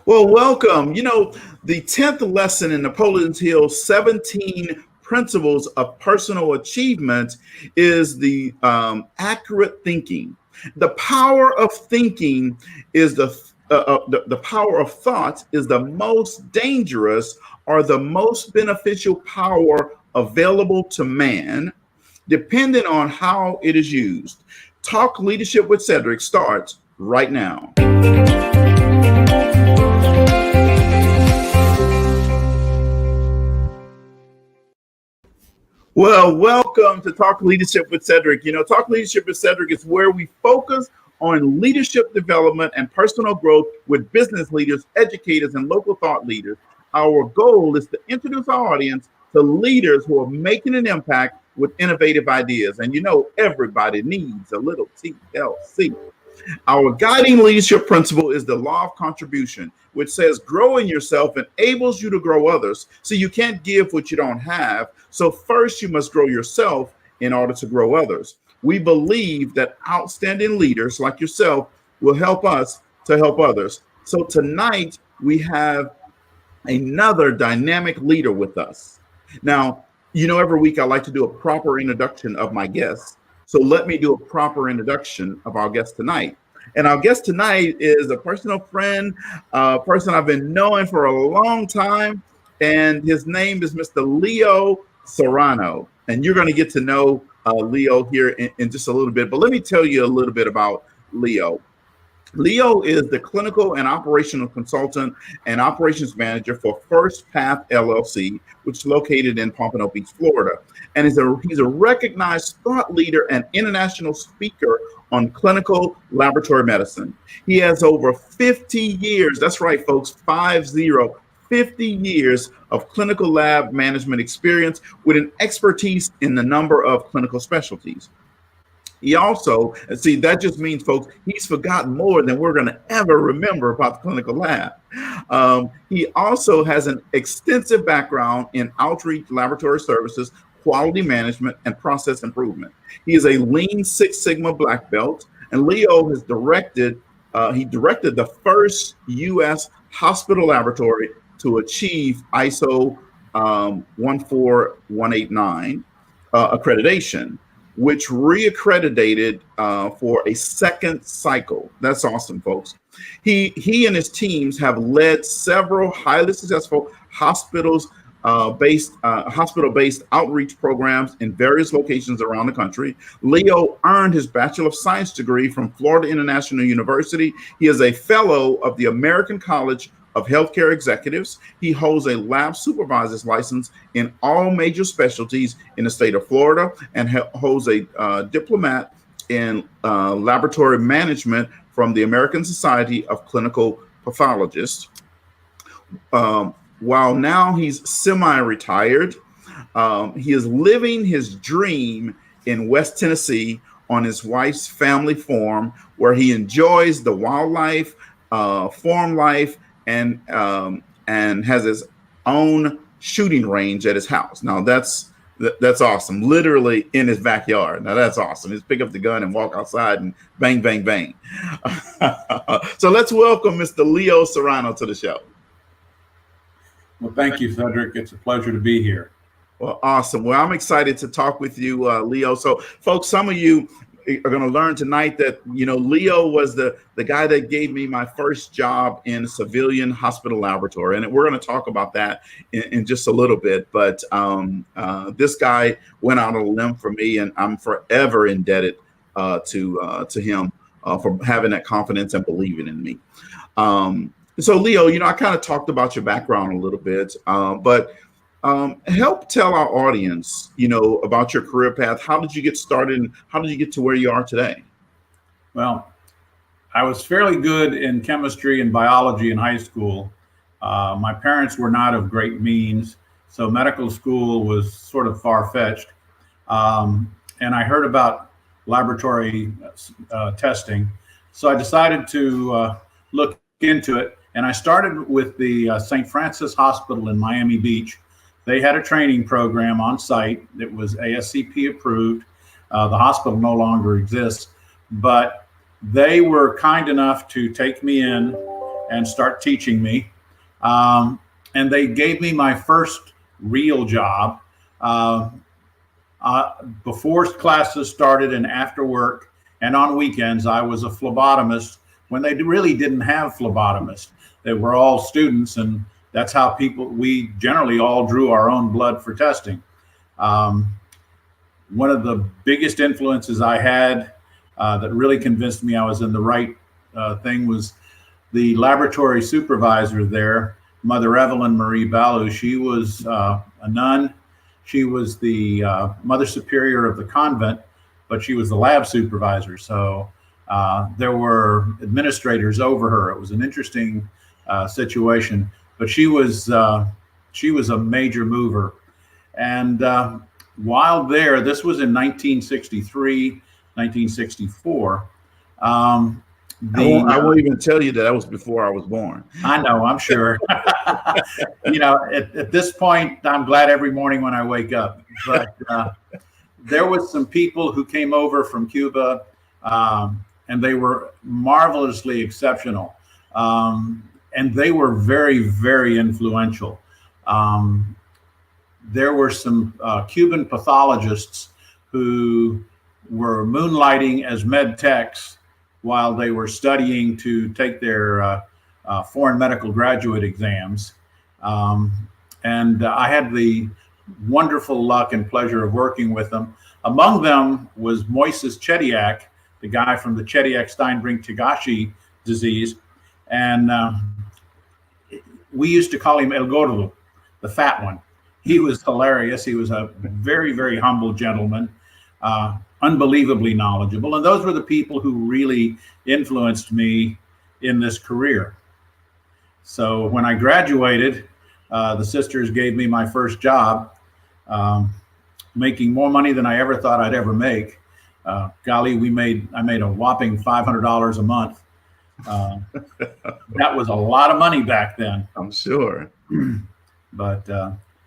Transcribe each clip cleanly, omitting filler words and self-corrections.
Well, welcome. The 10th lesson in Napoleon Hill's 17 principles of personal achievement is the accurate thinking. The power of thinking is the power of thought is the most dangerous or the most beneficial power available to man, depending on how it is used. Talk Leadership with Cedric starts right now. Well, welcome to Talk Leadership with Cedric. Talk Leadership with Cedric is where we focus on leadership development and personal growth with business leaders, educators, and local thought leaders. Our goal is to introduce our audience to leaders who are making an impact with innovative ideas. And everybody needs a little TLC. Our guiding leadership principle is the law of contribution, which says growing yourself enables you to grow others. So you can't give what you don't have. So first you must grow yourself in order to grow others. We believe that outstanding leaders like yourself will help us to help others. So tonight we have another dynamic leader with us. Now, every week I like to do a proper introduction of my guests. So let me do a proper introduction of our guest tonight. And our guest tonight is a personal friend, a person I've been knowing for a long time. And his name is Mr. Leo Serrano. And you're going to get to know Leo here in just a little bit. But let me tell you a little bit about Leo. Leo is the clinical and operational consultant and operations manager for First Path LLC, which is located in Pompano Beach, Florida. And he's a recognized thought leader and international speaker on clinical laboratory medicine. He has over 50 years, that's right, folks, 50 years of clinical lab management experience with an expertise in a number of clinical specialties. He also, and see, that just means, folks, he's forgotten more than we're going to ever remember about the clinical lab. He also has an extensive background in outreach laboratory services, quality management, and process improvement. He is a Lean Six Sigma black belt, and Leo has directed the first U.S. hospital laboratory to achieve ISO 14189 accreditation, which reaccredited for a second cycle. That's awesome, folks. He and his teams have led several highly successful hospital-based outreach programs in various locations around the country. Leo earned his Bachelor of Science degree from Florida International University. He is a fellow of the American College of Healthcare Executives. He holds a lab supervisor's license in all major specialties in the state of Florida and holds a diplomat in laboratory management from the American Society of Clinical Pathologists. While now he's semi-retired, he is living his dream in West Tennessee on his wife's family farm, where he enjoys the wildlife, farm life, and has his own shooting range at his house. Now that's awesome. Literally in his backyard. Now that's awesome. Just pick up the gun and walk outside and bang, bang, bang. So let's welcome Mr. Leo Serrano to the show. Well, thank you, Cedric. It's a pleasure to be here. Well, awesome. Well, I'm excited to talk with you, Leo. So, folks, some of you are going to learn tonight that, Leo was the guy that gave me my first job in a civilian hospital laboratory. And we're going to talk about that in just a little bit. But this guy went out on a limb for me, and I'm forever indebted to him for having that confidence and believing in me. So, Leo, I kind of talked about your background a little bit, but help tell our audience, about your career path. How did you get started, and how did you get to where you are today? Well, I was fairly good in chemistry and biology in high school. My parents were not of great means, so medical school was sort of far-fetched. And I heard about laboratory testing, so I decided to look into it. And I started with the St. Francis Hospital in Miami Beach. They had a training program on site that was ASCP approved. The hospital no longer exists, but they were kind enough to take me in and start teaching me. And they gave me my first real job. Uh, Before classes started and after work and on weekends, I was a phlebotomist when they really didn't have phlebotomists. They were all students, and that's how we generally all drew our own blood for testing. Um, One of the biggest influences I had that really convinced me I was in the right thing was the laboratory supervisor there, Mother Evelyn Marie Ballou. She was a nun. She was the Mother Superior of the convent, but she was the lab supervisor. So there were administrators over her. It was an interesting situation, but she was a major mover. And while there, this was in 1963, 1964. I won't even tell you that was before I was born. I know, I'm sure. At this point, I'm glad every morning when I wake up. But there was some people who came over from Cuba, and they were marvelously exceptional. And they were very, very influential. There were some Cuban pathologists who were moonlighting as med techs while they were studying to take their foreign medical graduate exams. And I had the wonderful luck and pleasure of working with them. Among them was Moises Chediak, the guy from the Chediak-Steinbrinck-Tagashi disease. And we used to call him El Gordo, the fat one. He was hilarious. He was a very, very humble gentleman, unbelievably knowledgeable. And those were the people who really influenced me in this career. So when I graduated, the sisters gave me my first job, making more money than I ever thought I'd ever make. Golly, I made a whopping $500 a month. That was a lot of money back then. I'm sure. But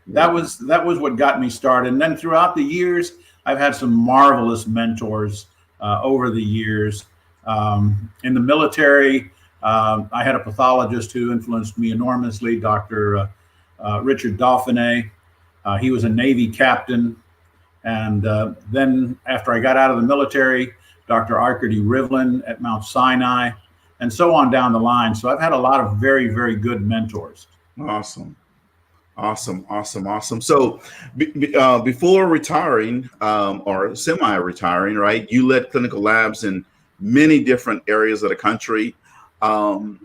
that was what got me started. And then throughout the years, I've had some marvelous mentors over the years. In the military, I had a pathologist who influenced me enormously, Dr. Richard Dauphiné. He was a Navy captain. And then after I got out of the military, Dr. Arkady Rivlin at Mount Sinai, and so on down the line. So I've had a lot of very, very good mentors. Awesome. So before retiring or semi-retiring, right, you led clinical labs in many different areas of the country. My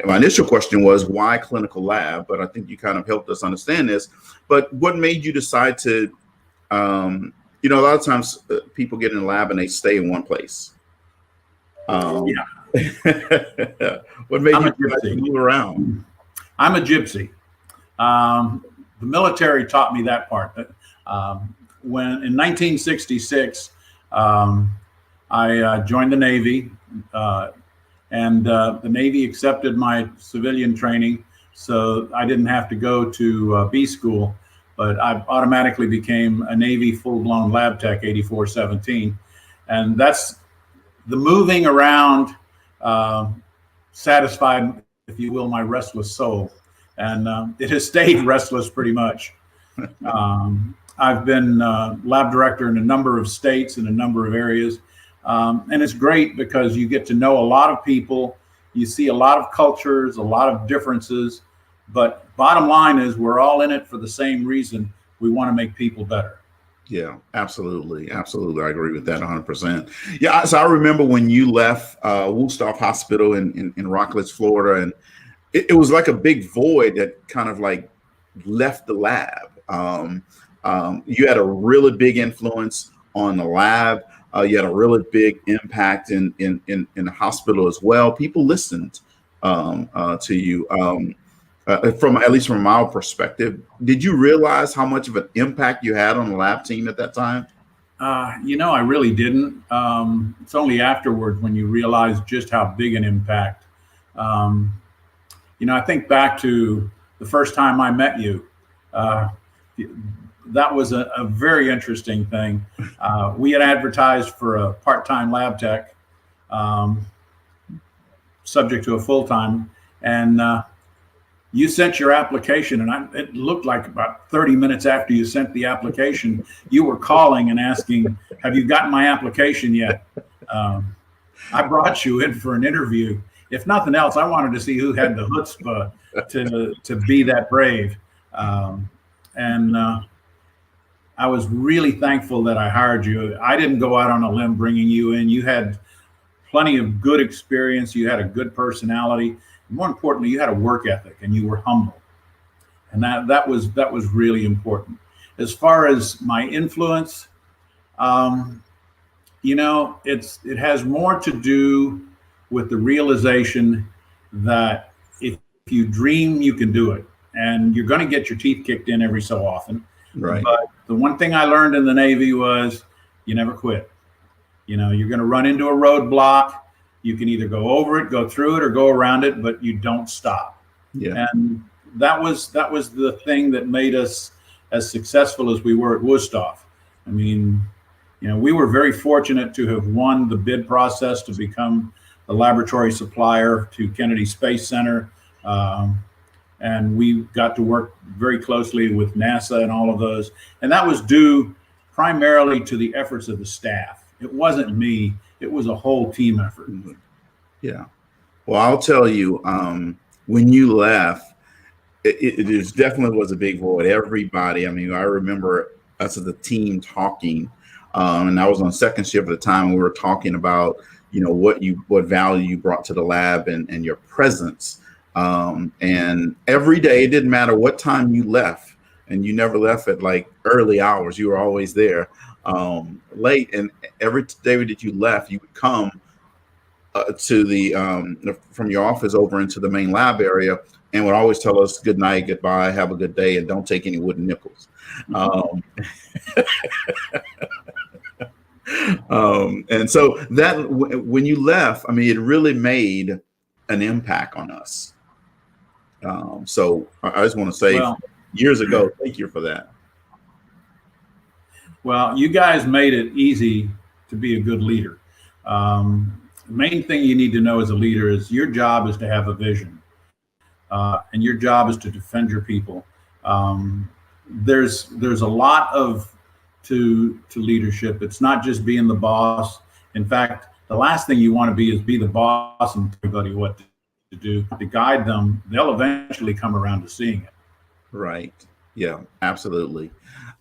initial question was, why clinical lab? But I think you kind of helped us understand this. But what made you decide to, a lot of times people get in the lab and they stay in one place. Yeah. What made you decide to move around? I'm a gypsy. The military taught me that part. When in 1966, I joined the Navy, and the Navy accepted my civilian training, so I didn't have to go to B school, but I automatically became a Navy full-blown lab tech, 8417, and that's the moving around satisfied, if you will, my restless soul. And it has stayed restless pretty much. I've been lab director in a number of states in a number of areas. And it's great because you get to know a lot of people. You see a lot of cultures, a lot of differences. But bottom line is we're all in it for the same reason. We want to make people better. Yeah, absolutely. Absolutely. I agree with that 100%. Yeah. So I remember when you left Woolstoff Hospital in Rockledge, Florida, and it was like a big void that kind of like left the lab. You had a really big influence on the lab. You had a really big impact in the hospital as well. People listened to you. From at least from our perspective, did you realize how much of an impact you had on the lab team at that time? I really didn't. It's only afterwards when you realize just how big an impact. I think back to the first time I met you. That was a very interesting thing. We had advertised for a part-time lab tech. subject to a full-time. And you sent your application, and it looked like about 30 minutes after you sent the application, you were calling and asking, have you gotten my application yet? I brought you in for an interview. If nothing else, I wanted to see who had the chutzpah to be that brave. And I was really thankful that I hired you. I didn't go out on a limb bringing you in. You had plenty of good experience. You had a good personality. More importantly, you had a work ethic, and you were humble. And that was really important. As far as my influence, it has more to do with the realization that if you dream, you can do it. And you're going to get your teeth kicked in every so often. Right. But the one thing I learned in the Navy was you never quit. You're going to run into a roadblock. You can either go over it, go through it, or go around it, but you don't stop. Yeah. And that was the thing that made us as successful as we were at Wusthof. I mean, we were very fortunate to have won the bid process to become the laboratory supplier to Kennedy Space Center. And we got to work very closely with NASA and all of those. And that was due primarily to the efforts of the staff. It wasn't me. It was a whole team effort. Yeah. Well, I'll tell you, when you left, it definitely was a big void. Everybody, I mean, I remember us as a team talking, and I was on second shift at the time, and we were talking about, what value you brought to the lab and your presence. And every day, it didn't matter what time you left, and you never left at like early hours. You were always there late, and every day that you left, you would come to the from your office over into the main lab area, and would always tell us good night, goodbye, have a good day, and don't take any wooden nickels. And so that when you left, I mean, it really made an impact on us. So I just want to say, years ago, thank you for that. Well, you guys made it easy to be a good leader. The main thing you need to know as a leader is your job is to have a vision, and your job is to defend your people. There's a lot to leadership. It's not just being the boss. In fact, the last thing you want to be is be the boss and tell everybody what to do. To guide them, they'll eventually come around to seeing it. Right. Yeah, absolutely.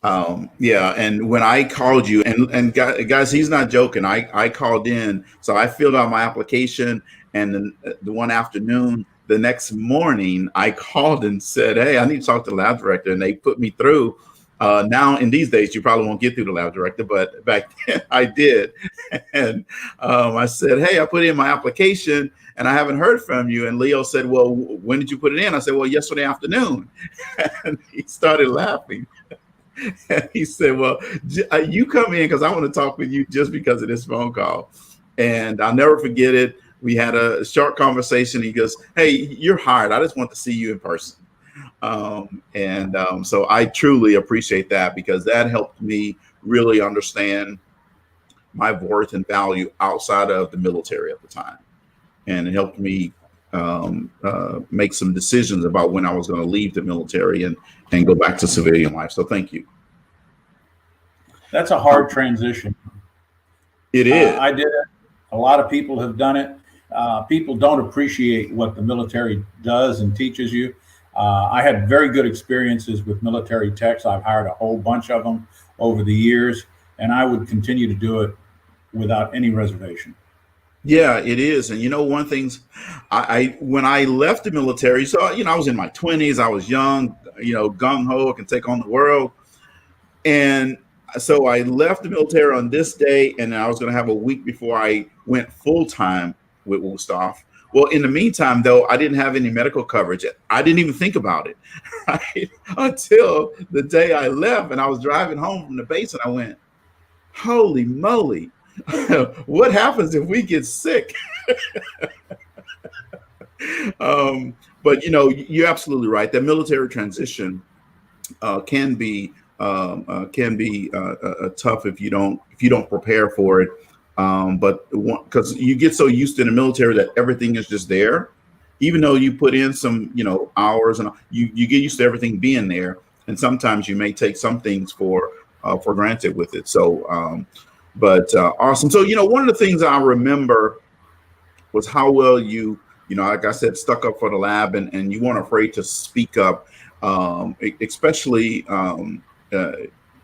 Yeah. And when I called you, and guys, he's not joking. I called in, so I filled out my application, and then the one afternoon, the next morning, I called and said, hey, I need to talk to the lab director, and they put me through. Now, in these days, you probably won't get through the lab director, but back then I did. And I said, hey, I put in my application and I haven't heard from you. And Leo said, well, when did you put it in? I said, well, yesterday afternoon. And he started laughing. And he said, well, you come in because I want to talk with you just because of this phone call. And I'll never forget it. We had a short conversation. He goes, hey, you're hired. I just want to see you in person. So I truly appreciate that, because that helped me really understand my worth and value outside of the military at the time. And it helped me make some decisions about when I was going to leave the military and go back to civilian life. So thank you. That's a hard transition. It is. I did it. A lot of people have done it. People don't appreciate what the military does and teaches you. I had very good experiences with military techs. I've hired a whole bunch of them over the years, and I would continue to do it without any reservation. Yeah, it is. And one thing, when I left the military, so I was in my 20s, I was young, gung ho, I can take on the world. And so I left the military on this day, and I was going to have a week before I went full time with Wusthof. Well, in the meantime, though, I didn't have any medical coverage. I didn't even think about it, right? Until the day I left, and I was driving home from the base, and I went, holy moly, what happens if we get sick? But you're absolutely right. That military transition can be tough if you don't prepare for it. But because you get so used to the military that everything is just there, even though you put in some, hours, and you get used to everything being there. And sometimes you may take some things for granted with it. So, but awesome. So, one of the things I remember was how well like I said, stuck up for the lab, and you weren't afraid to speak up, especially, a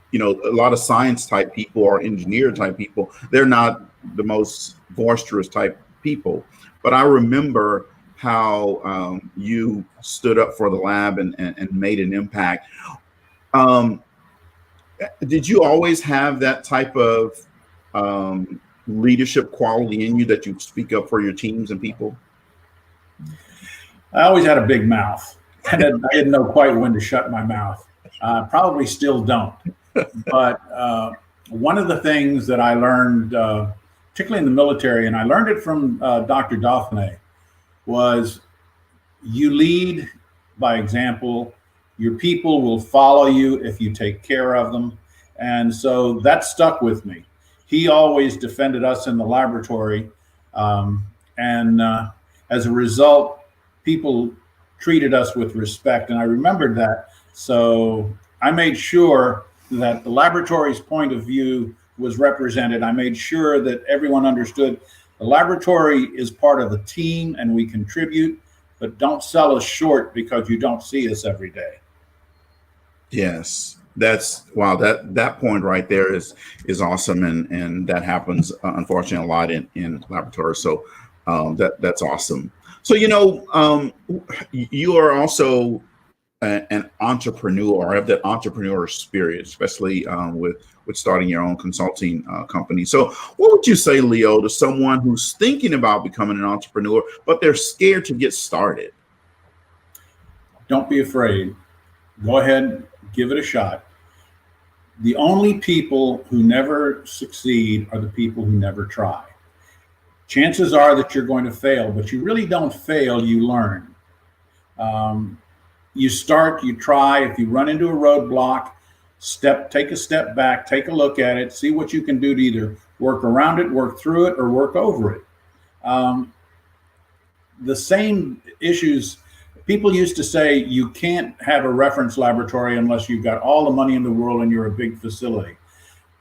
lot of science type people or engineer type people, they're not the most boisterous type people. But I remember how you stood up for the lab and made an impact. Did you always have that type of leadership quality in you that you speak up for your teams and people? I always had a big mouth. I didn't know quite when to shut my mouth. Probably still don't. But one of the things that I learned, particularly in the military, and I learned it from Dr. Dauphiné, was you lead by example. Your people will follow you if you take care of them. And so that stuck with me. He always defended us in the laboratory. And as a result, people treated us with respect. And I remembered that. So I made sure that the laboratory's point of view was represented. I made sure that everyone understood the laboratory is part of the team and we contribute, but don't sell us short because you don't see us every day. Yes, wow. That point right there is awesome, and that happens unfortunately a lot in laboratories. So that's awesome. So you are also an entrepreneur, or have that entrepreneur spirit, especially with starting your own consulting company. So what would you say, Leo, to someone who's thinking about becoming an entrepreneur, but they're scared to get started? Don't be afraid. Go ahead, give it a shot. The only people who never succeed are the people who never try. Chances are that you're going to fail, but you really don't fail, you learn. You start, you try. If you run into a roadblock, take a step back, take a look at it, see what you can do to either work around it, work through it, or work over it. The same issues, people used to say you can't have a reference laboratory unless you've got all the money in the world and you're a big facility.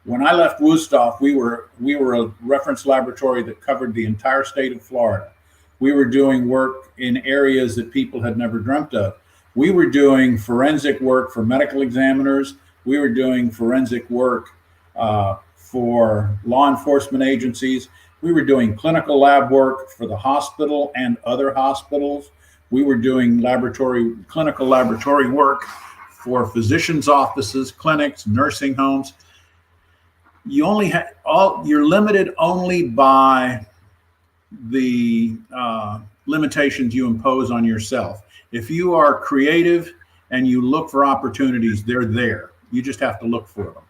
When I left Wusthof, we were a reference laboratory that covered the entire state of Florida. We were doing work in areas that people had never dreamt of. We were doing forensic work for medical examiners. We were doing forensic work for law enforcement agencies. We were doing clinical lab work for the hospital and other hospitals. We were doing clinical laboratory work for physicians' offices, clinics, nursing homes. You're limited only by the limitations you impose on yourself. If you are creative and you look for opportunities, they're there. You just have to look for them.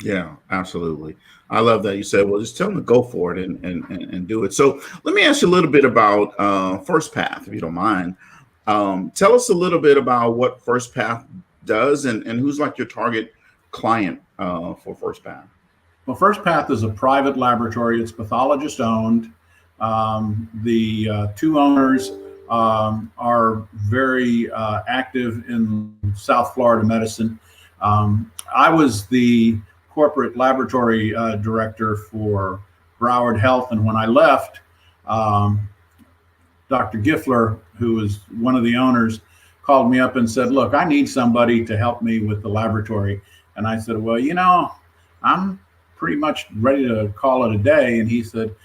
Yeah, absolutely. I love that you said, well, just tell them to go for it and do it. So let me ask you a little bit about First Path, if you don't mind. Tell us a little bit about what First Path does and who's like your target client for First Path. Well, First Path is a private laboratory. It's pathologist owned. The two owners are very active in South Florida medicine. I was the corporate laboratory director for Broward Health, and when I left, Dr. Giffler, who was one of the owners, called me up and said, look, I need somebody to help me with the laboratory. And I said, well, I'm pretty much ready to call it a day. And he said,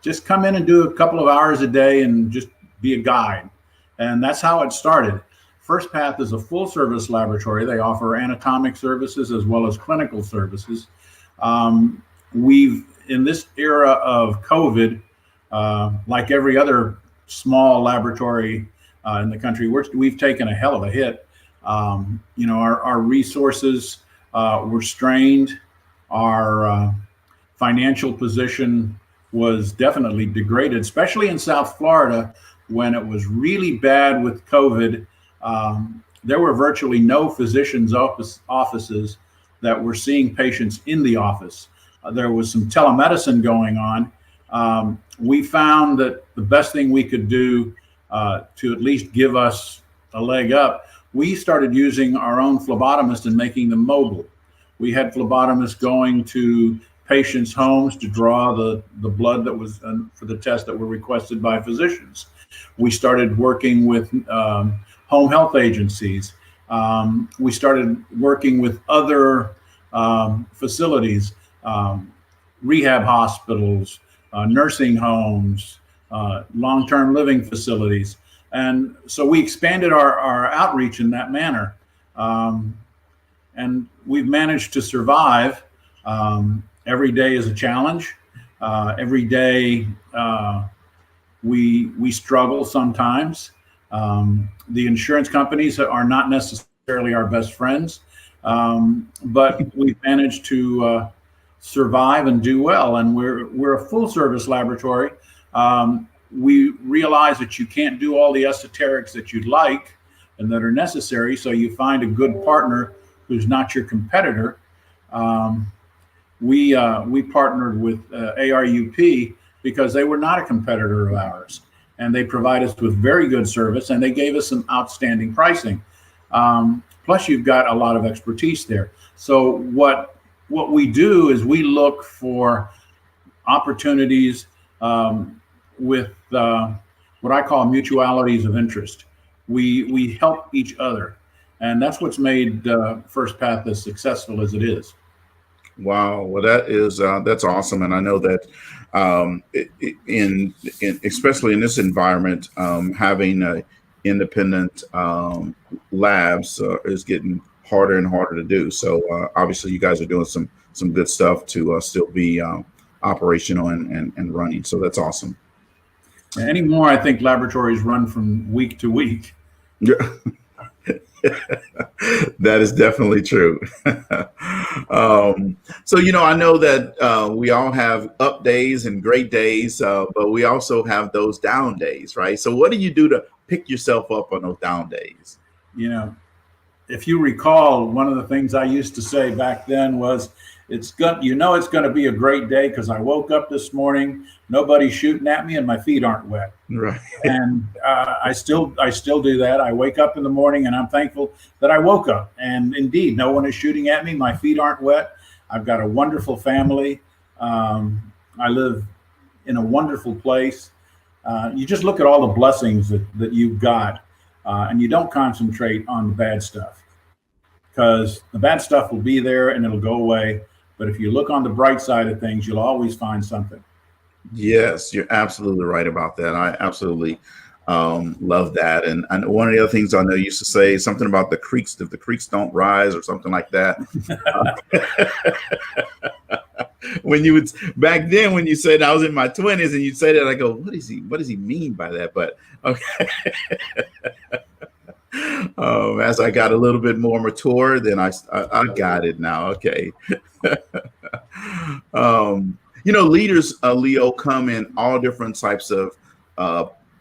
just come in and do a couple of hours a day and just be a guide. And that's how it started. First Path is a full service laboratory. They offer anatomic services as well as clinical services. We've, in this era of COVID, like every other small laboratory in the country, we've taken a hell of a hit. Our resources were strained. Our financial position was definitely degraded, especially in South Florida when it was really bad with COVID. There were virtually no physicians' offices that were seeing patients in the office. there was some telemedicine going on. We found that the best thing we could do to at least give us a leg up, we started using our own phlebotomists and making them mobile. We had phlebotomists going to patients' homes to draw the blood that was for the tests that were requested by physicians. We started working with home health agencies. We started working with other facilities, rehab hospitals, nursing homes, long-term living facilities. And so we expanded our outreach in that manner. And we've managed to survive. Every day is a challenge. Every day we struggle sometimes. The insurance companies are not necessarily our best friends, but we've managed to survive and do well. And we're a full service laboratory. We realize that you can't do all the esoterics that you'd like and that are necessary. So you find a good partner who's not your competitor. We partnered with ARUP because they were not a competitor of ours, and they provide us with very good service, and they gave us some outstanding pricing. Plus, you've got a lot of expertise there. So what we do is we look for opportunities with what I call mutualities of interest. We help each other, and that's what's made First Path as successful as it is. Wow, well, that's awesome, and I know that in especially in this environment, having independent labs is getting harder and harder to do. So obviously, you guys are doing some good stuff to still be operational and running. So that's awesome. Anymore, I think laboratories run from week to week. Yeah. That is definitely true. So, I know that we all have up days and great days, but we also have those down days, right? So what do you do to pick yourself up on those down days? If you recall, one of the things I used to say back then was, it's going to be a great day because I woke up this morning, nobody's shooting at me, and my feet aren't wet. Right. And I still do that. I wake up in the morning and I'm thankful that I woke up. And indeed, no one is shooting at me. My feet aren't wet. I've got a wonderful family. I live in a wonderful place. You just look at all the blessings that you've got, and you don't concentrate on the bad stuff, because the bad stuff will be there and it'll go away. But if you look on the bright side of things, you'll always find something. Yes, you're absolutely right about that. I absolutely love that. And one of the other things I know you used to say something about the creeks, if the creeks don't rise or something like that. When you would back then, when you said I was in my 20s and you say that, I go, what does he mean by that? But okay. As I got a little bit more mature, then I got it now. Okay. Leaders, Leo, come in all different types of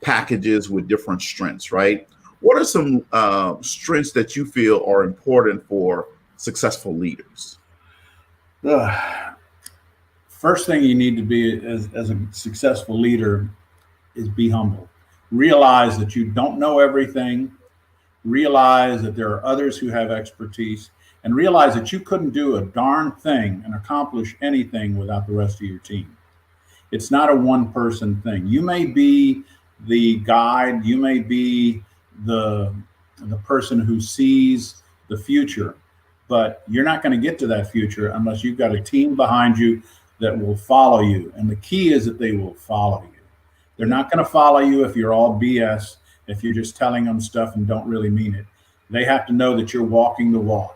packages with different strengths, right? What are some strengths that you feel are important for successful leaders? First thing you need to be as a successful leader is be humble. Realize that you don't know everything. Realize that there are others who have expertise, and realize that you couldn't do a darn thing and accomplish anything without the rest of your team. It's not a one-person thing. You may be the guide, you may be the person who sees the future, but you're not going to get to that future unless you've got a team behind you that will follow you. And the key is that they will follow you. They're not going to follow you if you're all BS, if you're just telling them stuff and don't really mean it. They have to know that you're walking the walk.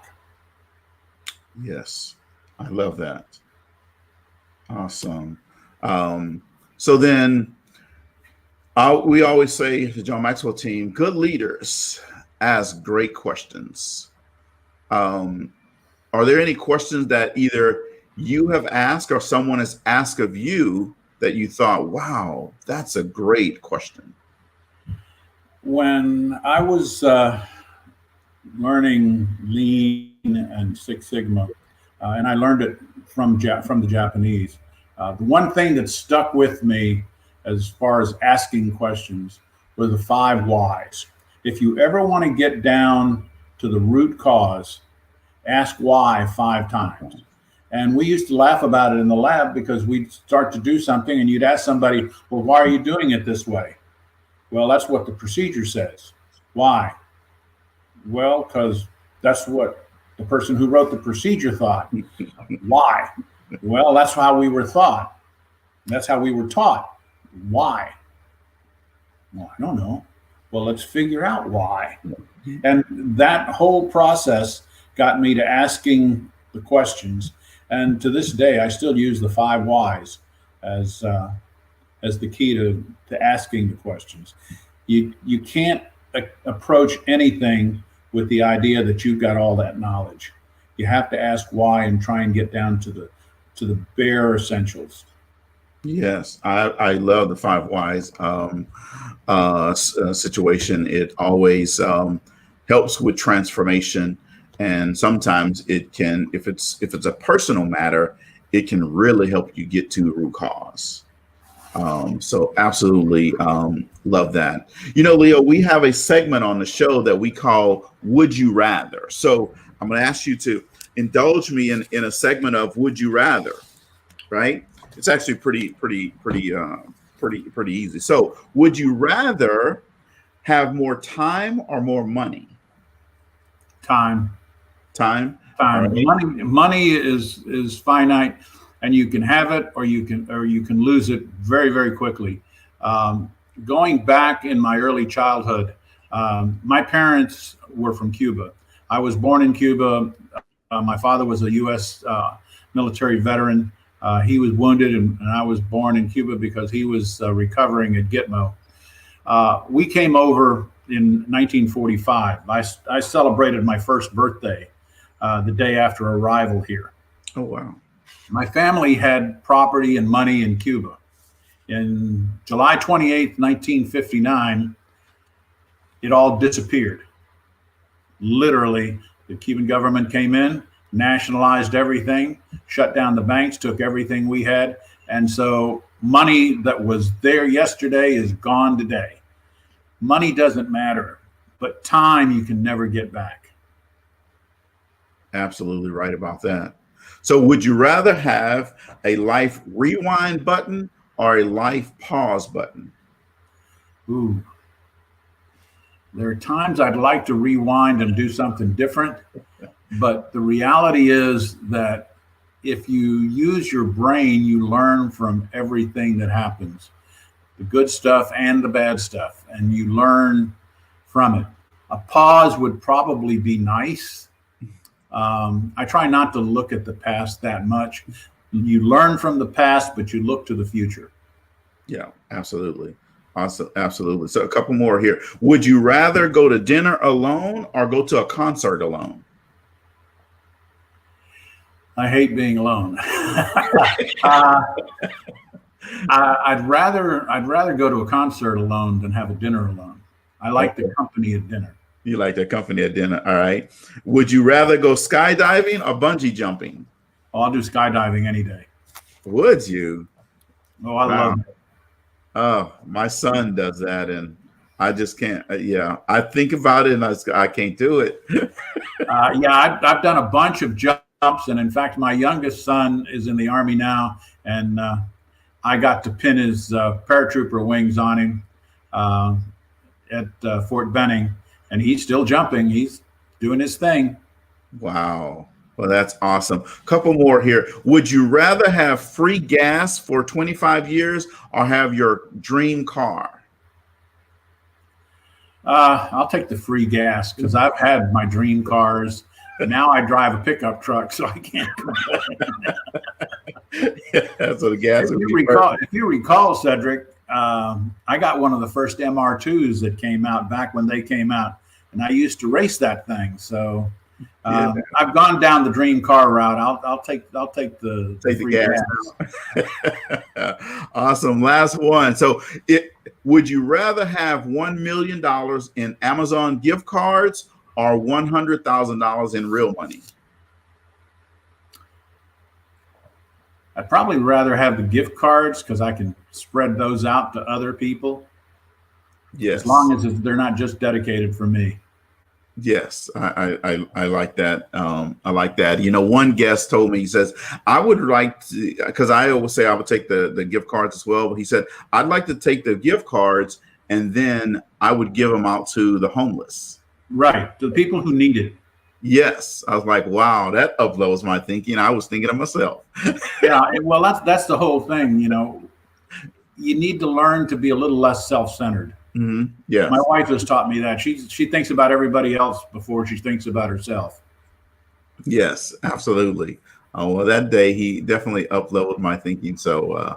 Yes, I love that. Awesome. So then we always say to the John Maxwell team, good leaders ask great questions. Are there any questions that either you have asked or someone has asked of you that you thought, wow, that's a great question? When I was learning Lean and Six Sigma, and I learned it from the Japanese. The one thing that stuck with me as far as asking questions were the 5 whys. If you ever want to get down to the root cause, ask why 5 times. And we used to laugh about it in the lab because we'd start to do something and you'd ask somebody, well, why are you doing it this way? Well, that's what the procedure says. Why? Well, because that's what the person who wrote the procedure thought. Why? Well, that's how we were taught. That's how we were taught. Why? Well, I don't know. Well, let's figure out why. And that whole process got me to asking the questions. And to this day, I still use the 5 whys as the key to asking the questions. You can't approach anything with the idea that you've got all that knowledge. You have to ask why and try and get down to the bare essentials. Yes, I love the 5 whys situation. It always helps with transformation, and sometimes it can, if it's a personal matter, it can really help you get to the root cause. So absolutely love that. You know, Leo, we have a segment on the show that we call Would You Rather. So I'm going to ask you to indulge me in a segment of Would You Rather, right? It's actually pretty easy. So would you rather have more time or more money? Time. Time. Right. Money is finite, and you can have it or you can lose it very, very quickly. Going back in my early childhood, my parents were from Cuba. I was born in Cuba. My father was a U.S. Military veteran. He was wounded, and I was born in Cuba because he was recovering at Gitmo. We came over in 1945. I celebrated my first birthday the day after arrival here. Oh, wow. My family had property and money in Cuba. In July 28th, 1959, it all disappeared. Literally, the Cuban government came in, nationalized everything, shut down the banks, took everything we had. And so money that was there yesterday is gone today. Money doesn't matter, but time you can never get back. Absolutely right about that. So would you rather have a life rewind button or a life pause button? Ooh. There are times I'd like to rewind and do something different. But the reality is that if you use your brain, you learn from everything that happens, the good stuff and the bad stuff, and you learn from it. A pause would probably be nice. I try not to look at the past that much. You learn from the past, but you look to the future. Yeah, absolutely. Awesome. Absolutely. So a couple more here. Would you rather go to dinner alone or go to a concert alone? I hate being alone. I'd rather go to a concert alone than have a dinner alone. I like the company at dinner. You like the company at dinner. All right. Would you rather go skydiving or bungee jumping? Oh, I'll do skydiving any day. Would you? Oh, I love it. Oh, my son does that, and I just can't. Yeah, I think about it, and I can't do it. Yeah, I've done a bunch of jumps, and in fact, my youngest son is in the Army now, and I got to pin his paratrooper wings on him at Fort Benning, and he's still jumping. He's doing his thing. Wow. Well, that's awesome. Couple more here. Would you rather have free gas for 25 years or have your dream car? I'll take the free gas because I've had my dream cars. And now I drive a pickup truck, so I can't complain. Yeah, so the gas. If you recall, Cedric, I got one of the first MR2s that came out back when they came out, and I used to race that thing. So I've gone down the dream car route. I'll take the free gas. Awesome. Last one. So would you rather have $1 million in Amazon gift cards or $100,000 in real money? I'd probably rather have the gift cards because I can spread those out to other people as Yes. long as they're not just dedicated for me. Yes, I like that. I like that. You know, one guest told me, he says, I would like to, because I always say I would take the gift cards as well. But he said, I'd like to take the gift cards and then I would give them out to the homeless. Right. To the people who need it. Yes. I was like, wow, that uploads my thinking. I was thinking of myself. Yeah. Well, that's the whole thing. You know, you need to learn to be a little less self-centered. Yes. My wife has taught me that. She thinks about everybody else before she thinks about herself. Yes, absolutely. Well, that day he definitely uploaded my thinking. So,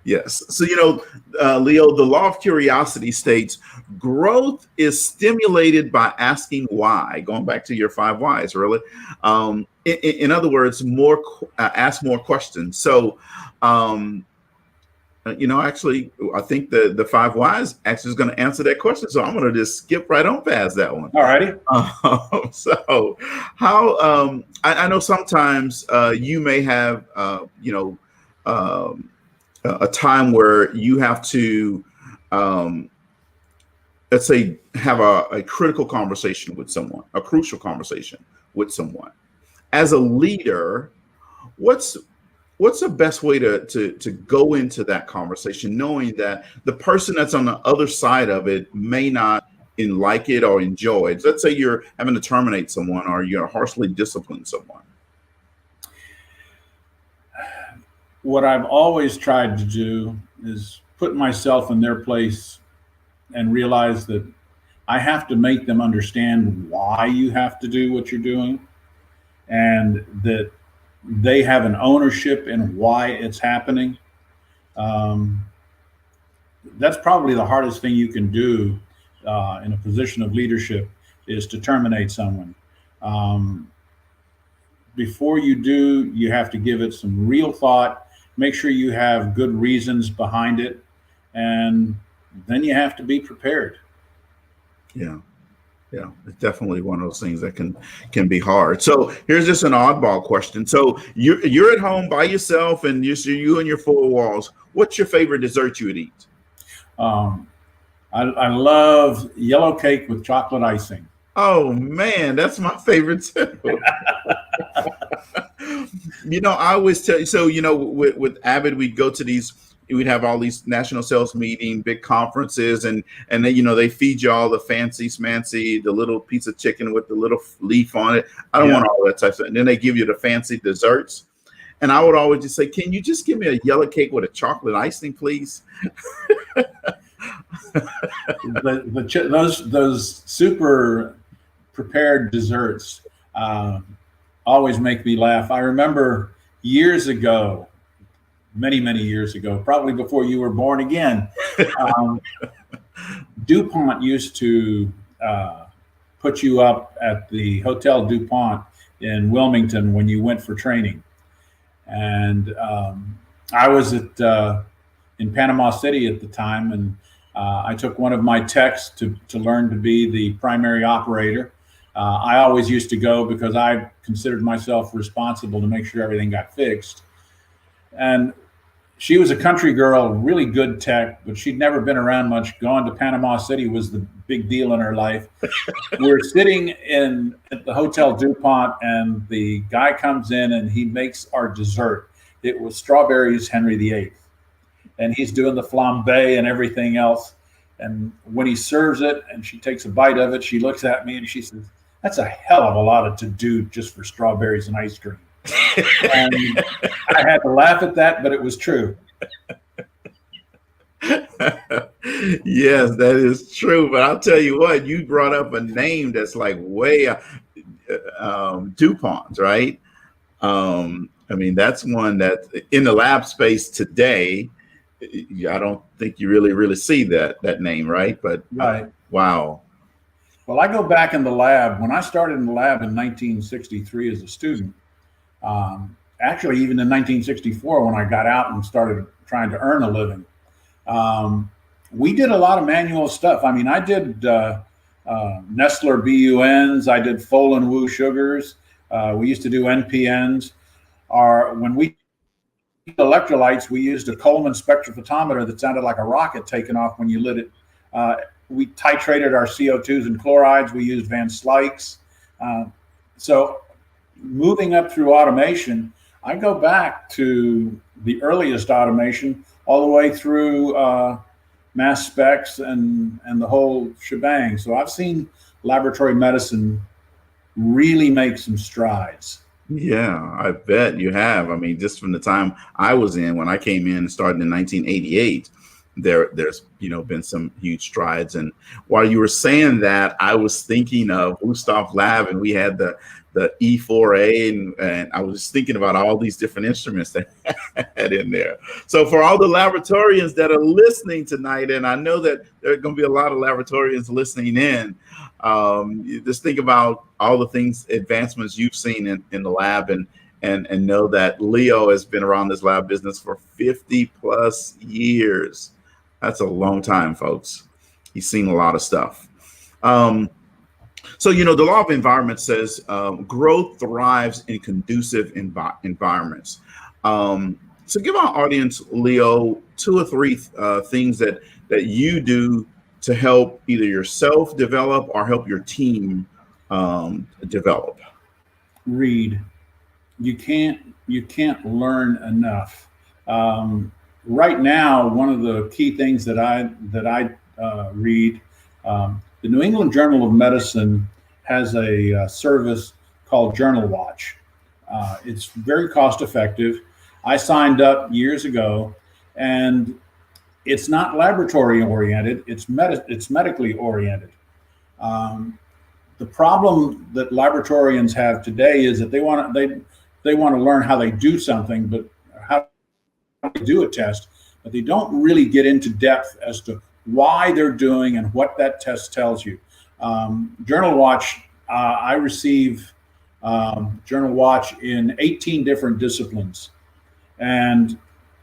yes. So, Leo, the law of curiosity states growth is stimulated by asking why. Going back to your five whys, really. In other words, ask more questions. So, actually, I think the five whys actually is going to answer that question. So I'm going to just skip right on past that one. All righty. So, how I know sometimes you may have a time where you have to let's say have a critical conversation with someone, a crucial conversation with someone. As a leader, what's the best way to go into that conversation, knowing that the person that's on the other side of it may not like it or enjoy it? Let's say you're having to terminate someone or you're harshly discipline someone. What I've always tried to do is put myself in their place and realize that I have to make them understand why you have to do what you're doing, and that they have an ownership in why it's happening. Um, that's probably the hardest thing you can do in a position of leadership, is to terminate someone. Um, Before you do, you have to give it some real thought, make sure you have good reasons behind it, and then you have to be prepared. Yeah. Yeah, it's definitely one of those things that can be hard. So here's just an oddball question. So you're at home by yourself and you and your four walls. What's your favorite dessert you would eat? I love yellow cake with chocolate icing. Oh man, that's my favorite too. I always tell you. So with Avid, we'd go to these. We'd have all these national sales meeting, big conferences, and then they feed you all the fancy smancy, the little piece of chicken with the little leaf on it. I don't want all that type of stuff. And then they give you the fancy desserts, and I would always just say, "Can you just give me a yellow cake with a chocolate icing, please?" Those super prepared desserts always make me laugh. I remember years ago, many years ago, probably before you were born again, DuPont used to put you up at the Hotel DuPont in Wilmington when you went for training. And I was in Panama City at the time, and I took one of my techs to learn to be the primary operator. I always used to go because I considered myself responsible to make sure everything got fixed. And she was a country girl, really good tech, but she'd never been around much. Going to Panama City was the big deal in her life. We're sitting at the Hotel DuPont, and the guy comes in and he makes our dessert. It was strawberries Henry VIII. And he's doing the flambe and everything else. And when he serves it and she takes a bite of it, she looks at me and she says, "That's a hell of a lot to do just for strawberries and ice cream." And I had to laugh at that, but it was true. Yes, that is true. But I'll tell you what, you brought up a name that's like way DuPont, right? I mean, that's one that in the lab space today, I don't think you really see that name, right? But Right. Wow. Well, I go back in the lab. When I started in the lab in 1963 as a student, actually even in 1964 when I got out and started trying to earn a living, we did a lot of manual stuff. I mean, I did Nestler BUNs, I did Folin Wu sugars. We used to do NPNs. When we electrolytes, we used a Coleman spectrophotometer that sounded like a rocket taking off when you lit it. We titrated our CO2s and chlorides. We used Van Slyke's. So moving up through automation, I go back to the earliest automation all the way through mass specs and the whole shebang. So I've seen laboratory medicine really make some strides. Yeah, I bet you have. I mean, just from the time I was in, when I came in and started in 1988, there's been some huge strides. And while you were saying that, I was thinking of Gustav Lab, and we had the E4A, and I was just thinking about all these different instruments that had in there. So for all the laboratorians that are listening tonight, and I know that there are going to be a lot of laboratorians listening in, you just think about all the things, advancements you've seen in the lab, and know that Leo has been around this lab business for 50 plus years. That's a long time, folks. He's seen a lot of stuff. So, the law of environment says growth thrives in conducive environments. So give our audience, Leo, 2 or 3 things that you do to help either yourself develop or help your team develop. Read. You can't learn enough. Right now, one of the key things that I read, the New England Journal of Medicine has a service called Journal Watch. It's very cost effective. I signed up years ago, and it's not laboratory oriented. It's medically oriented. The problem that laboratorians have today is that they want to learn how they do something, but how to do a test, but they don't really get into depth as to why they're doing and what that test tells you. Journal Watch, I receive Journal Watch in 18 different disciplines. And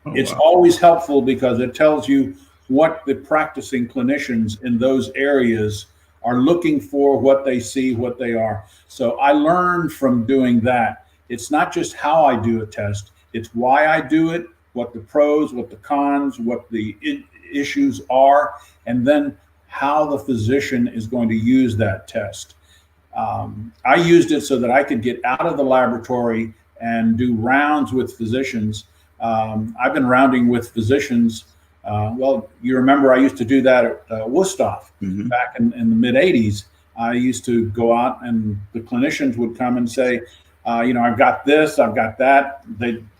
it's always helpful because it tells you what the practicing clinicians in those areas are looking for, what they see, what they are. So I learned from doing that. It's not just how I do a test, it's why I do it, what the pros, what the cons, what the issues are, and then how the physician is going to use that test. I used it so that I could get out of the laboratory and do rounds with physicians. I've been rounding with physicians. Well, you remember I used to do that at Wusthof back in the mid 80s. I used to go out and the clinicians would come and say, I've got this, I've got that.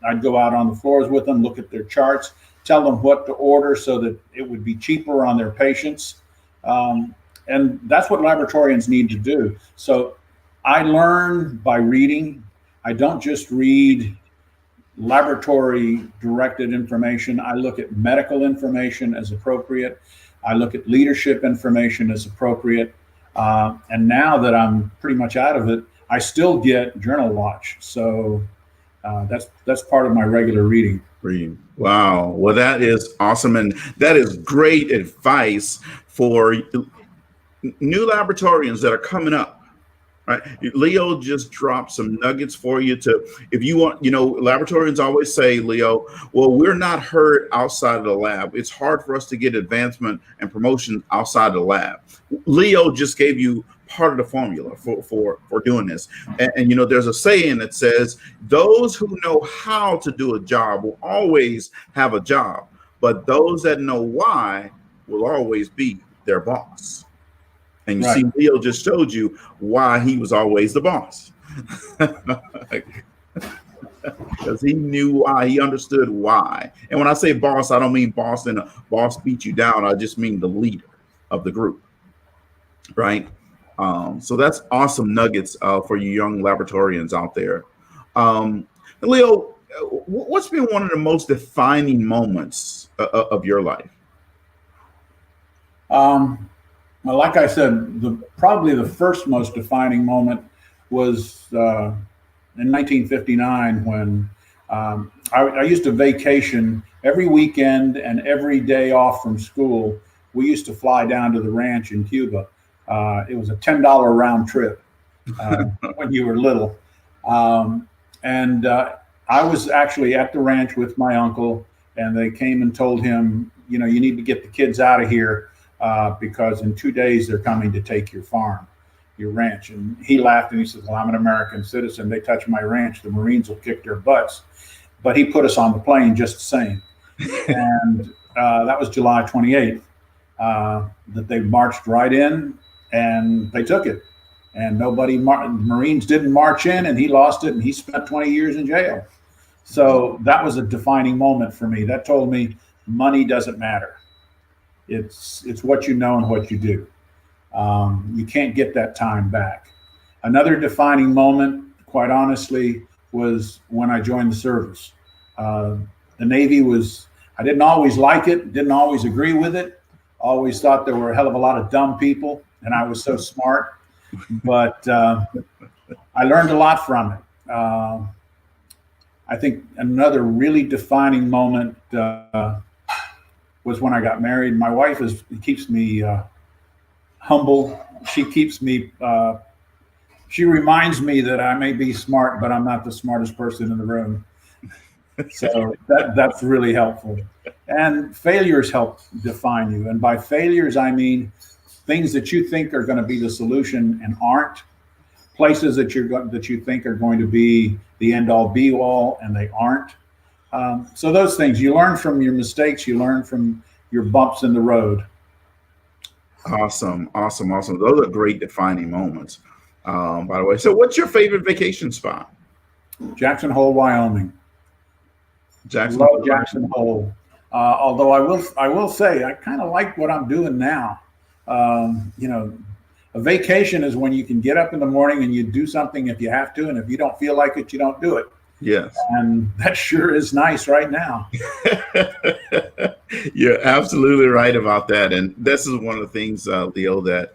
I'd go out on the floors with them, look at their charts, tell them what to order so that it would be cheaper on their patients. And that's what laboratorians need to do. So I learn by reading. I don't just read laboratory directed information. I look at medical information as appropriate. I look at leadership information as appropriate. And now that I'm pretty much out of it, I still get Journal Watch. So that's part of my regular reading. Wow. Well, that is awesome. And that is great advice for new laboratorians that are coming up. Right. Leo just dropped some nuggets for you if you want, laboratorians always say, Leo, well, we're not heard outside of the lab. It's hard for us to get advancement and promotion outside of the lab. Leo just gave you part of the formula for doing this. And there's a saying that says, those who know how to do a job will always have a job, but those that know why will always be their boss. And you see, Leo just showed you why he was always the boss. Because he knew why, he understood why. And when I say boss, I don't mean boss and a boss beat you down. I just mean the leader of the group, right? So that's awesome nuggets for you young laboratorians out there. Leo, what's been one of the most defining moments of your life? Well, like I said, probably the first most defining moment was in 1959 when I used to vacation every weekend and every day off from school. We used to fly down to the ranch in Cuba. It was a $10 round trip when you were little. And I was actually at the ranch with my uncle, and they came and told him, you know, you need to get the kids out of here because in 2 days they're coming to take your farm, your ranch. And he laughed and he said, well, I'm an American citizen. They touch my ranch, the Marines will kick their butts. But he put us on the plane just the same. And that was July 28th, that they marched right in and they took it. And Marines didn't march in, and he lost it, and he spent 20 years in jail. So that was a defining moment for me. That told me money doesn't matter. It's what you know and what you do. You can't get that time back. Another defining moment, quite honestly, was when I joined the service. The Navy I didn't always like it, didn't always agree with it, always thought there were a hell of a lot of dumb people, and I was so smart. But I learned a lot from it. I think another really defining moment was when I got married. My wife keeps me humble. She keeps me. She reminds me that I may be smart, but I'm not the smartest person in the room. So that's really helpful. And failures help define you. And by failures, I mean things that you think are going to be the solution and aren't, places that you think are going to be the end all be all and they aren't. So those things, you learn from your mistakes, you learn from your bumps in the road. Awesome. Those are great defining moments, by the way. So what's your favorite vacation spot? Jackson Hole, Wyoming. Love Jackson Hole. Although I will say I kind of like what I'm doing now. You know, a vacation is when you can get up in the morning and you do something if you have to, and if you don't feel like it, you don't do it. Yes. And that sure is nice right now. You're absolutely right about that. And this is one of the things, Leo, that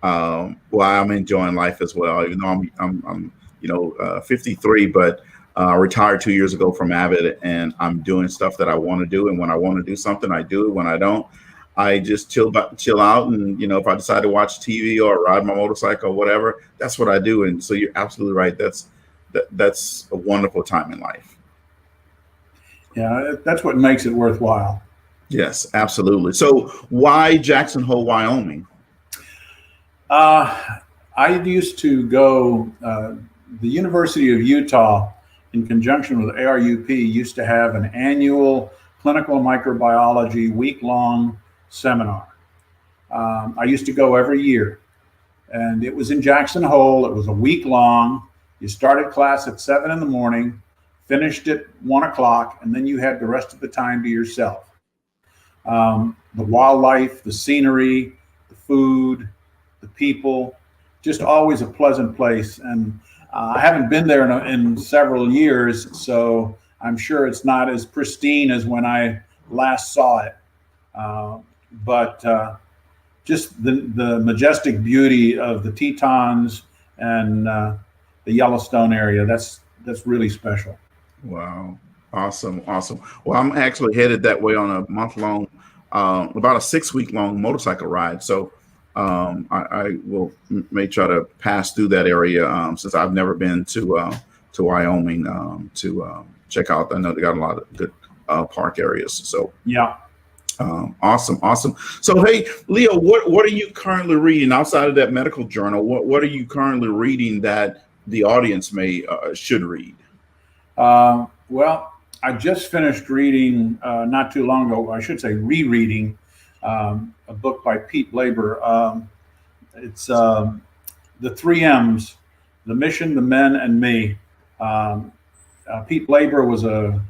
I'm enjoying life as well, even though I'm 53, but retired 2 years ago from Avid, and I'm doing stuff that I want to do. And when I want to do something, I do it. When I don't, I just chill out. And, if I decide to watch TV or ride my motorcycle or whatever, that's what I do. And so you're absolutely right. That's a wonderful time in life. Yeah, that's what makes it worthwhile. Yes, absolutely. So why Jackson Hole, Wyoming? I used to go, the University of Utah, in conjunction with ARUP, used to have an annual clinical microbiology week-long seminar. I used to go every year, and it was in Jackson Hole. It was a week long. You started class at 7 a.m, finished at 1 o'clock, and then you had the rest of the time to yourself. The wildlife, the scenery, the food, the people, just always a pleasant place. And I haven't been there in several years, so I'm sure it's not as pristine as when I last saw it. But just the majestic beauty of the Tetons and the Yellowstone area, that's really special. Wow. Awesome. Well, I'm actually headed that way on a month-long, about a 6-week-long motorcycle ride. So I may try to pass through that area since I've never been to Wyoming to check out. I know they got a lot of good park areas. So yeah. Awesome. So, hey, Leo, what are you currently reading outside of that medical journal? What are you currently reading that the audience should read? Well, I just finished reading not too long ago. I should say rereading a book by Pete Labor. It's the 3 M's: the mission, the men, and me. Pete Labor was a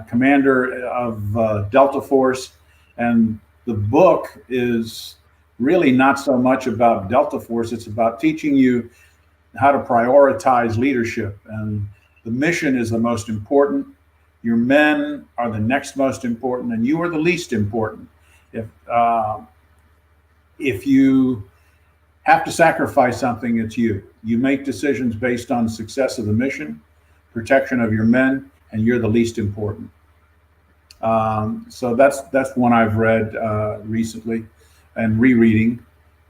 commander of Delta Force. And the book is really not so much about Delta Force. It's about teaching you how to prioritize leadership. And the mission is the most important. Your men are the next most important, and you are the least important. If you have to sacrifice something, it's you. You make decisions based on the success of the mission, protection of your men, and you're the least important. So that's one I've read recently and rereading.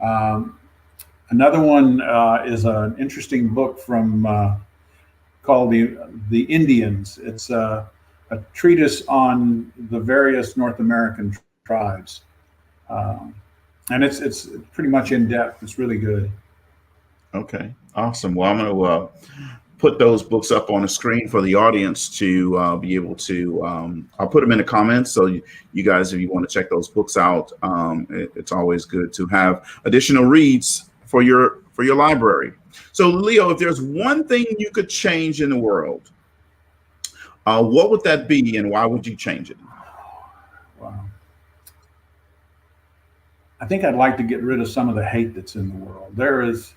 Another one is an interesting book from called the Indians. It's a treatise on the various North American tribes, um, and it's pretty much in depth. It's really good. Okay, awesome. Well, I'm going to put those books up on the screen for the audience to be able to. I'll put them in the comments, so you guys, if you want to check those books out, it's always good to have additional reads for your library. So, Leo, if there's one thing you could change in the world, what would that be, and why would you change it? Wow. I think I'd like to get rid of some of the hate that's in the world. There is,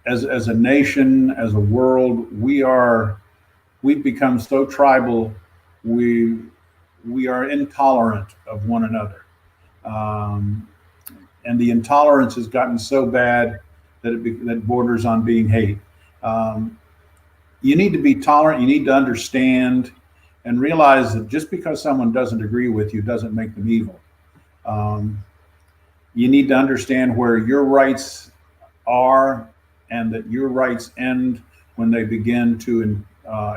as a nation, as a world, we've become so tribal. We are intolerant of one another, and the intolerance has gotten so bad that that borders on being hate. You need to be tolerant. You need to understand and realize that just because someone doesn't agree with you doesn't make them evil. You need to understand where your rights are and that your rights end when they begin to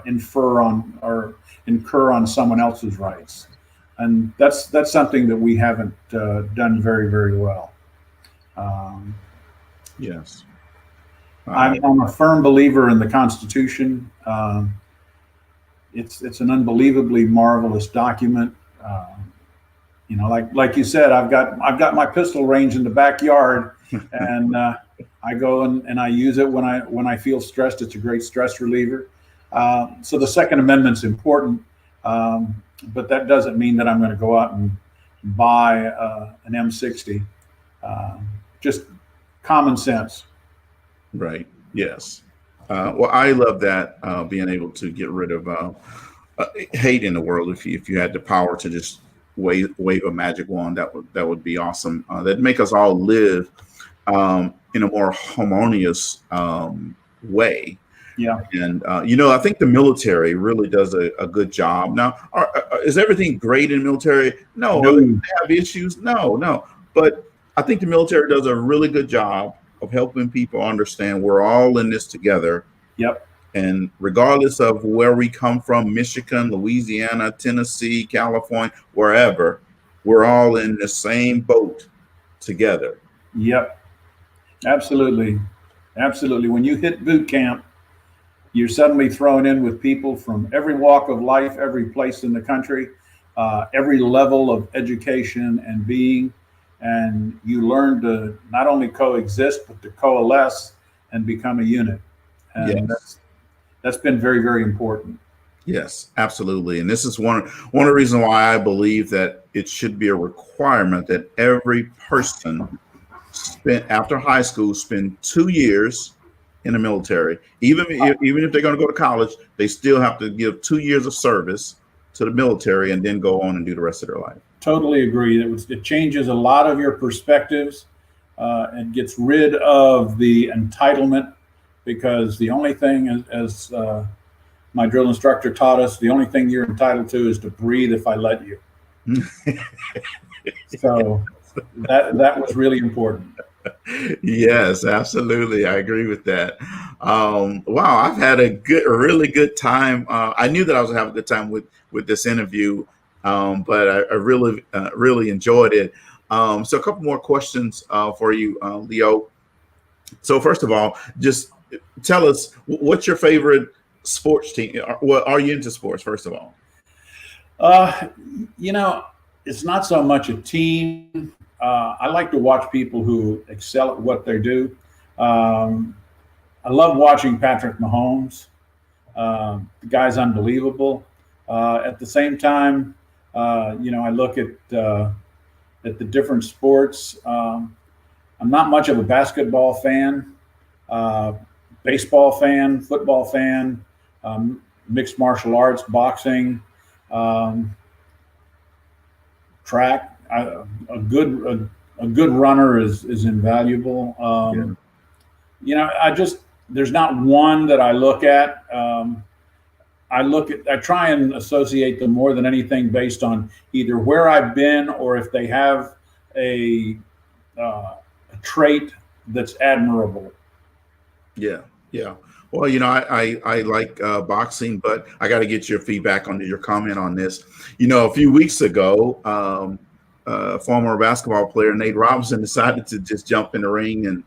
infer on or incur on someone else's rights. And that's something that we haven't done very, very well. Yes. I'm a firm believer in the Constitution. It's an unbelievably marvelous document. You know, like you said, I've got my pistol range in the backyard, and I go and I use it when I feel stressed. It's a great stress reliever. So the Second Amendment's important, but that doesn't mean that I'm going to go out and buy an M60. Just common sense. Right. Yes. Well, I love that, being able to get rid of hate in the world. If you had the power to just wave a magic wand, that would be awesome. That'd make us all live in a more harmonious way. Yeah. And I think the military really does a good job. Now, is everything great in the military? No. No. They have issues? No. But I think the military does a really good job of helping people understand we're all in this together. Yep. And regardless of where we come from, Michigan, Louisiana, Tennessee, California, wherever, we're all in the same boat together. Yep. Absolutely. When you hit boot camp, you're suddenly thrown in with people from every walk of life, every place in the country, every level of education and being. And you learn to not only coexist, but to coalesce and become a unit. And yes. That's been very, very important. Yes, absolutely. And this is one of the reasons why I believe that it should be a requirement that every person after high school spend 2 years in the military. Even if they're going to go to college, they still have to give 2 years of service to the military and then go on and do the rest of their life. Totally agree. It changes a lot of your perspectives and gets rid of the entitlement, because the only thing, as my drill instructor taught us, the only thing you're entitled to is to breathe if I let you. So that was really important. Yes, absolutely. I agree with that. Wow, I've had a really good time. I knew that I was going to have a good time with this interview, but I really enjoyed it. So a couple more questions for you, Leo. So first of all, just tell us, what's your favorite sports team? Well, are you into sports, first of all? It's not so much a team. I like to watch people who excel at what they do. I love watching Patrick Mahomes. The guy's unbelievable. At the same time, I look at the different sports. I'm not much of a basketball fan, baseball fan, football fan, mixed martial arts, boxing, track. A good runner is invaluable. There's not one that I look at. I try and associate them more than anything based on either where I've been or if they have a trait that's admirable. Yeah. Yeah. Well, I like boxing, but I got to get your feedback on your comment on this. A few weeks ago, former basketball player Nate Robinson decided to just jump in the ring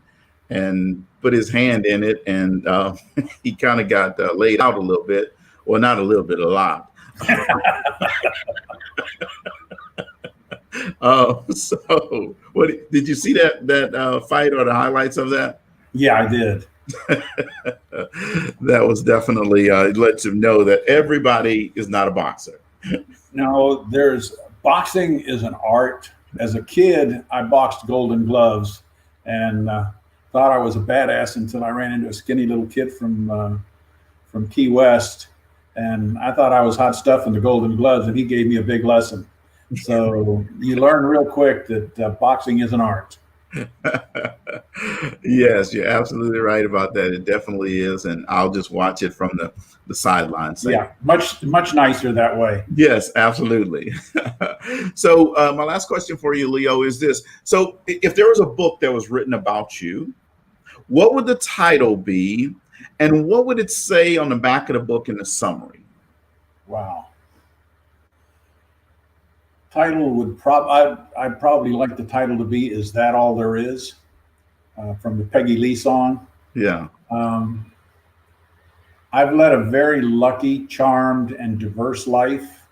and put his hand in it, and he kind of got laid out a little bit. Well, not a little bit, a lot. So, what did you see that fight or the highlights of that? Yeah, I did. That was definitely lets you know that everybody is not a boxer. No, there's boxing is an art. As a kid, I boxed Golden Gloves and thought I was a badass until I ran into a skinny little kid from Key West, and I thought I was hot stuff in the Golden Gloves, and he gave me a big lesson. So you learn real quick that boxing is an art. Yes, you're absolutely right about that. It definitely is, and I'll just watch it from the sidelines. Yeah, much nicer that way. Yes, absolutely. So my last question for you, Leo, is this. So if there was a book that was written about you, what would the title be? And what would it say on the back of the book in the summary? Wow. Title would I'd probably like the title to be "Is That All There Is?" From the Peggy Lee song. Yeah. I've led a very lucky, charmed, and diverse life.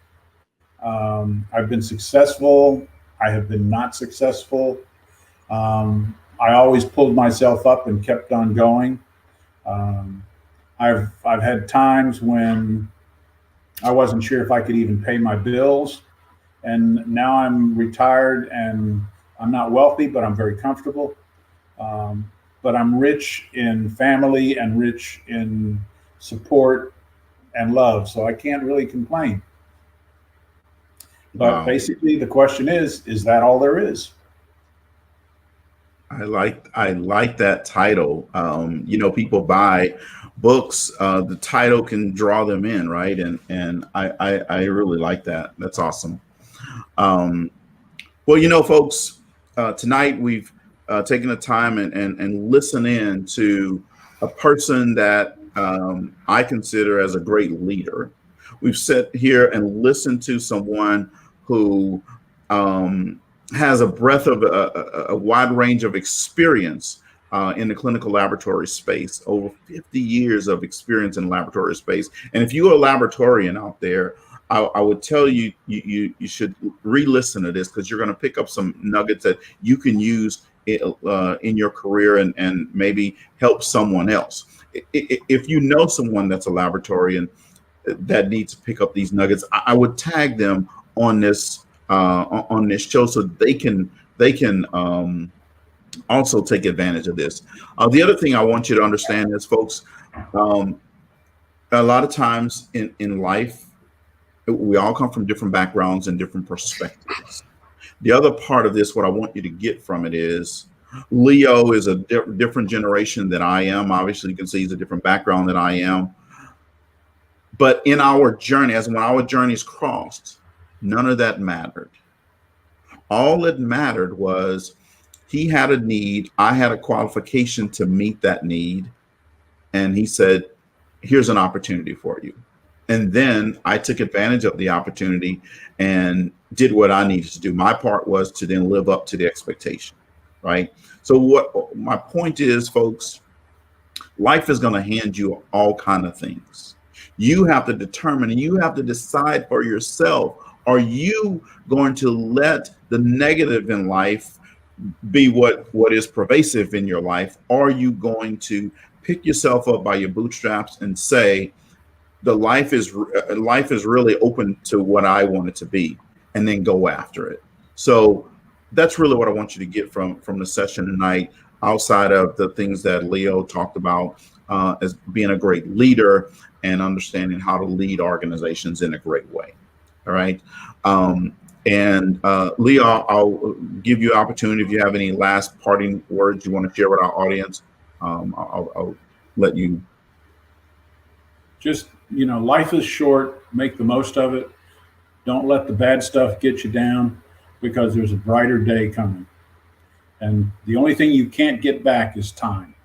I've been successful. I have been not successful. I always pulled myself up and kept on going. I've had times when I wasn't sure if I could even pay my bills, and now I'm retired and I'm not wealthy, but I'm very comfortable. But I'm rich in family and rich in support and love, so I can't really complain. But Wow. basically, the question is that all there is? I like that title. People buy books. The title can draw them in, right? And I really like that. That's awesome. Well, folks, tonight we've taken the time and listen in to a person that I consider as a great leader. We've sat here and listened to someone who has a breadth of a wide range of experience in the clinical laboratory space, over 50 years of experience in laboratory space. And if you're a laboratorian out there, I would tell you, you should re-listen to this, because you're going to pick up some nuggets that you can use in your career and maybe help someone else. If you know someone that's a laboratorian that needs to pick up these nuggets, I would tag them on this show so they can also take advantage of this. The other thing I want you to understand is, folks, a lot of times in life, we all come from different backgrounds and different perspectives. The other part of this, what I want you to get from it is, Leo is a different generation than I am. Obviously, you can see he's a different background than I am. But in our journey, as when our journeys crossed, none of that mattered. All that mattered was he had a need, I had a qualification to meet that need. And he said, here's an opportunity for you. And then I took advantage of the opportunity and did what I needed to do. My part was to then live up to the expectation, right? So what my point is, folks, life is going to hand you all kinds of things. You have to determine and you have to decide for yourself, are you going to let the negative in life be what is pervasive in your life? Are you going to pick yourself up by your bootstraps and say, the life is really open to what I want it to be, and then go after it? So that's really what I want you to get from the session tonight, outside of the things that Leo talked about as being a great leader and understanding how to lead organizations in a great way. All right. And Leo, I'll give you an opportunity if you have any last parting words you want to share with our audience. I'll let you. Just, life is short. Make the most of it. Don't let the bad stuff get you down, because there's a brighter day coming. And the only thing you can't get back is time.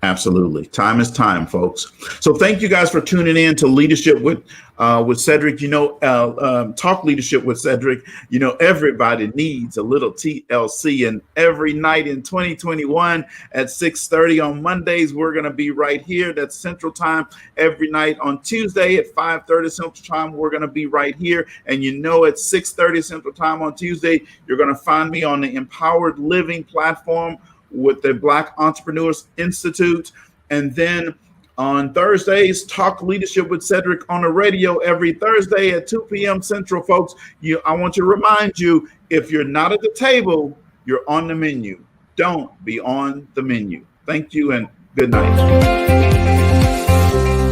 Absolutely. Time is time, folks. So thank you guys for tuning in to Leadership with Cedric. Talk Leadership with Cedric. Everybody needs a little TLC, and every night in 2021 at 6:30 on Mondays, we're going to be right here. That's Central Time. Every night on Tuesday at 5:30 Central Time, we're going to be right here. And at 6:30 Central Time on Tuesday, you're going to find me on the Empowered Living platform with the Black Entrepreneurs Institute. And then on Thursdays, Talk Leadership with Cedric on the radio every Thursday at 2 p.m. Central, folks. I want to remind you, if you're not at the table, you're on the menu. Don't be on the menu. Thank you and good night.